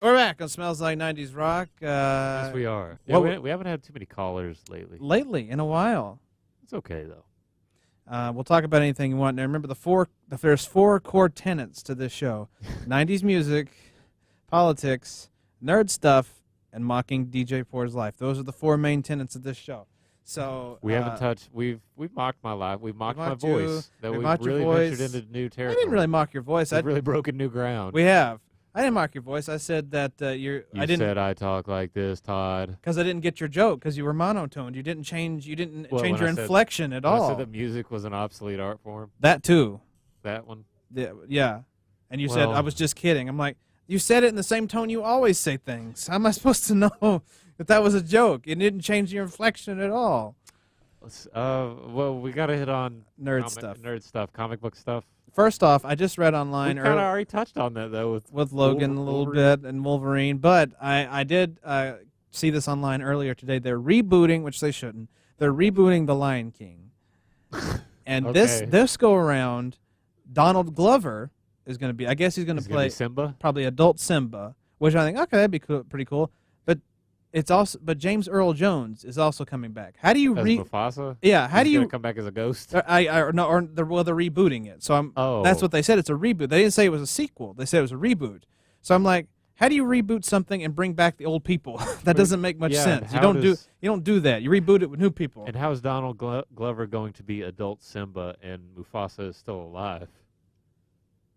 We're back on Smells Like 90s Rock. Yes, we are. Yeah, we haven't had too many callers lately. Lately, in a while. It's okay, though. We'll talk about anything you want. Now, remember, there's 4 core tenets to this show. 90s music, politics, nerd stuff, and mocking DJ P.O.R.'s life. Those are the 4 main tenets of this show. So we haven't touched. We've mocked my life. We've mocked my voice. We've really ventured into new territory. I didn't really mock your voice. We've really broken new ground. We have. I didn't mock your voice. I said that You said I talk like this, Todd. Because I didn't get your joke. Because you were monotoned. You didn't change. You didn't change your inflection at all. I said that music was an obsolete art form. That too. That one. Yeah. And you said I was just kidding. I'm like, you said it in the same tone you always say things. How am I supposed to know that that was a joke? It didn't change your inflection at all. Well, we got to hit on nerd stuff, comic book stuff. First off, I just read online. We kind of already touched on that though with Logan a little bit and Wolverine, but I did see this online earlier today. They're rebooting, which they shouldn't. They're rebooting The Lion King, and okay. this go around, Donald Glover is going to be. I guess he's going to play Simba, probably adult Simba, which I think that'd be cool, pretty cool. But James Earl Jones is also coming back. How do you Mufasa? Yeah, how do you come back as a ghost? They're rebooting it. So that's what they said. It's a reboot. They didn't say it was a sequel. They said it was a reboot. So I'm like, how do you reboot something and bring back the old people? That doesn't make much sense. You don't do that. You reboot it with new people. And how is Donald Glover going to be adult Simba and Mufasa is still alive?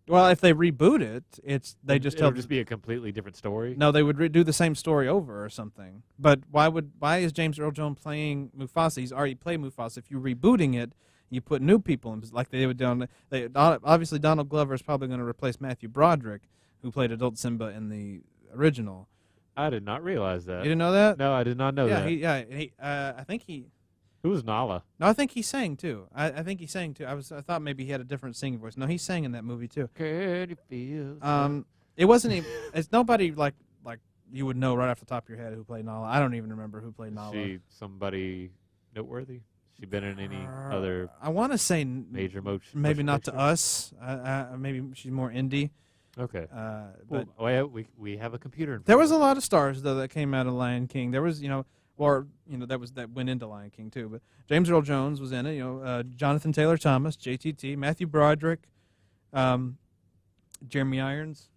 Well, if they reboot it, it would just be a completely different story. No, they would do the same story over or something. But why is James Earl Jones playing Mufasa? He's already played Mufasa. If you're rebooting it, you put new people in, like they would do. Obviously, Donald Glover is probably going to replace Matthew Broderick, who played adult Simba in the original. I did not realize that. You didn't know that? No, I did not know that. I think he. Who was Nala? No, I think he sang too. I think he sang too. I thought maybe he had a different singing voice. No, he sang in that movie too. Can you feel? It wasn't even. It's nobody like you would know right off the top of your head who played Nala. I don't even remember who played Nala. She somebody noteworthy? She been in any other? I want to say major motion. Maybe not to us. Maybe she's more indie. Okay. But we have a computer. There was a lot of stars though that came out of Lion King. There was that went into Lion King too. But James Earl Jones was in it. Jonathan Taylor Thomas, JTT, Matthew Broderick, Jeremy Irons.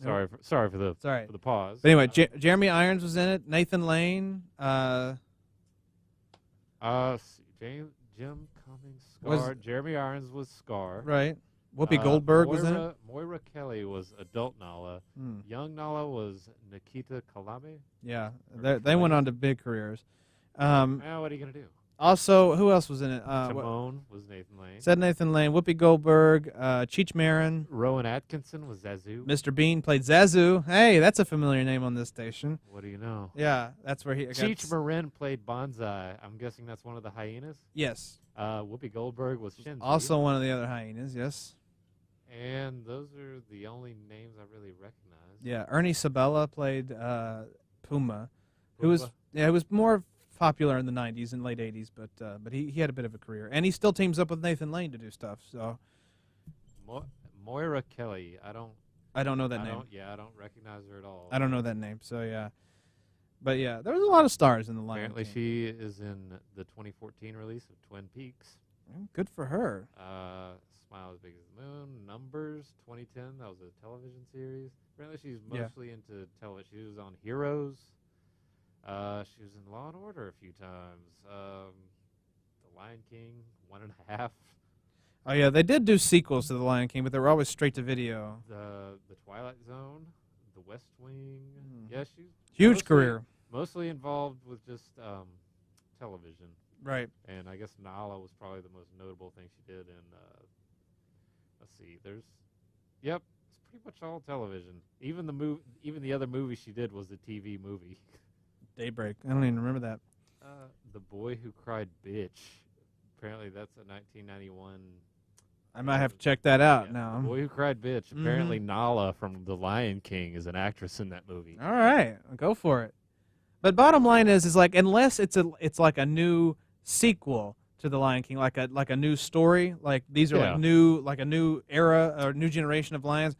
Sorry for the pause. But anyway, Jeremy Irons was in it. Nathan Lane. Jim Cummings, Scar. Jeremy Irons was Scar. Right. Whoopi Goldberg was in it. Moira Kelly was adult Nala. Young Nala was Nikita Kalame. Yeah, they went on to big careers. Now what are you gonna do? Also, who else was in it? Timon was Nathan Lane. Said Nathan Lane. Whoopi Goldberg. Cheech Marin. Rowan Atkinson was Zazu. Mr. Bean played Zazu. Hey, that's a familiar name on this station. What do you know? Yeah, that's where he. Cheech Marin played Bonsai. I'm guessing that's one of the hyenas. Yes. Whoopi Goldberg was Shinzi. Also one of the other hyenas. Yes. And those are the only names I really recognize. Yeah, Ernie Sabella played Puma, who was more popular in the 90s and late 80s, but he had a bit of a career, and he still teams up with Nathan Lane to do stuff. So Moira Kelly, I don't know that name. I don't recognize her at all. I don't know that name. So yeah, but yeah, there was a lot of stars in the Lion Apparently, King. she is in the 2014 release of Twin Peaks. Good for her. Smile as Big as the Moon, Numbers, 2010. That was a television series. Apparently, she's mostly into television. She was on Heroes. She was in Law and Order a few times. The Lion King, 1.5. Oh yeah, they did do sequels to The Lion King, but they were always straight to video. The Twilight Zone, The West Wing. Yeah, she's huge career. Mostly involved with just television. Right. And I guess Nala was probably the most notable thing she did in. Let's see. It's pretty much all television. Even the other movie she did was a TV movie. Daybreak. I don't even remember that. The Boy Who Cried Bitch. Apparently that's a 1991. I might have to check that out now. The Boy Who Cried Bitch. Apparently Nala from The Lion King is an actress in that movie. All right, go for it. But bottom line is like unless it's like a new sequel, to the Lion King, like a new story. Like these are like a new era or new generation of lions.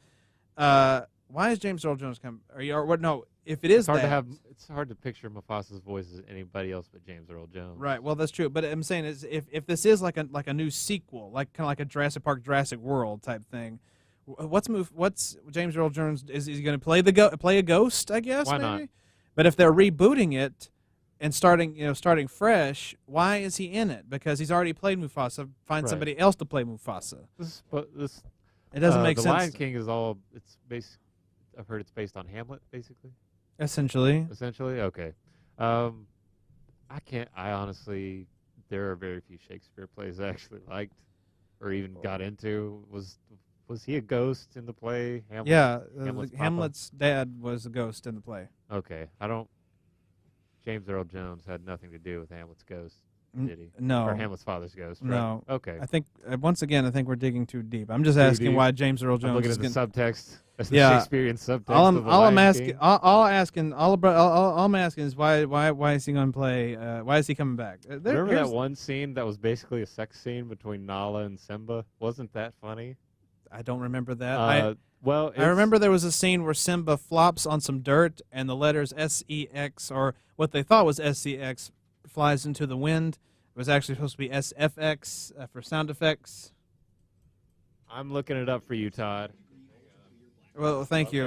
Why is James Earl Jones come? Or what? No, if it is it's hard to picture Mufasa's voice as anybody else but James Earl Jones. Right. Well, that's true. But I'm saying is if this is like a new sequel, like kind of like a Jurassic Park, Jurassic World type thing, what's James Earl Jones is he going to play a ghost? I guess Why maybe. not? But if they're rebooting it and starting fresh, why is he in it? Because he's already played Mufasa. Find somebody else to play Mufasa. It doesn't make sense. The Lion King is all I've heard it's based on Hamlet, basically. Essentially. Okay. I honestly, there are very few Shakespeare plays I actually liked or even got into. Was he a ghost in the play? Hamlet? Yeah, Hamlet's dad was a ghost in the play. Okay, James Earl Jones had nothing to do with Hamlet's ghost, did he? No. Or Hamlet's father's ghost, right? No. Okay. I think, once again, we're digging too deep. I'm just asking why James Earl Jones I'm looking is at the subtext. That's the Yeah. Shakespearean subtext all of the Lion King. all I'm asking is why is he going to play? Why is he coming back? Remember that one scene that was basically a sex scene between Nala and Simba? Wasn't that funny? I don't remember that. I remember there was a scene where Simba flops on some dirt and the letters SEX, or what they thought was SCX, flies into the wind. It was actually supposed to be SFX for sound effects. I'm looking it up for you, Todd. Well, thank you.